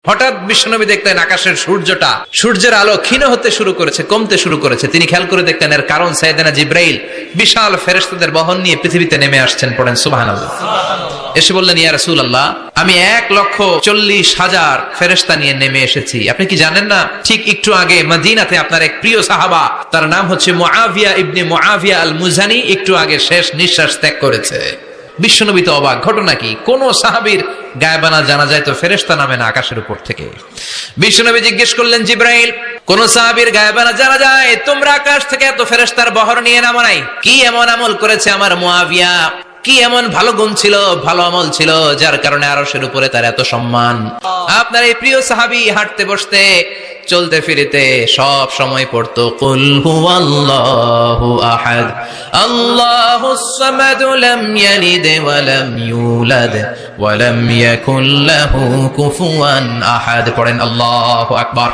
হঠাৎ বিশ্বনবী দেখলেন আকাশের সূর্যের আলো ক্ষীণ হতে শুরু করেছে, কমতে শুরু করেছে। তিনি খেয়াল করে দেখলেন এর কারণ সাইয়েদনা জিব্রাইল বিশাল ফেরেশতাদের বহন নিয়ে পৃথিবীতে নেমে আসছেন। পড়েন সুবহানাল্লাহ। এসে বললেন, ইয়া রাসূলুল্লাহ, আমি 1,40,000 ফেরেশতা নিয়ে নেমে এসেছি। আপনি কি জানেন না, ঠিক একটু আগে মদিনাতে আপনার এক প্রিয় সাহাবা, তার নাম হচ্ছে মুআবিয়া ইবনে মুআবিয়া আল মুজানি, একটু আগে শেষ নিঃশ্বাস ত্যাগ করেছে। বিশ্বনবী তো অবাক, ঘটনা কি? কোন সাহাবীর গায়বানা জানা যায় তো ফেরেশতা নামে না আকাশের উপর থেকে। বিশ্বনবী জিজ্ঞেস করলেন, জিব্রাইল, কোন সাহাবীর গায়বানা জানা যায়? তোমরা আকাশ থেকে এত ফেরেশতার বহর নিয়ে নামো নাই? কি এমন আমল করেছে আমার মুআবিয়া? কি এমন ভালো গুণ ছিল, ভালো আমল ছিল, যার কারণে আরশের উপরে তার এত সম্মান? আপনার এই প্রিয় সাহাবী হাঁটতে বসতে চলতে ফিরিতে সব সময় পড়তো কুল হুয়াল্লাহু আহাদ আল্লাহুস সামাদ লাম ইয়ালিদ ওয়া লাম ইউলাদ ওয়া লাম ইয়াকুল লাহু কুফুয়ান আহাদ। পড়েন আল্লাহু আকবার।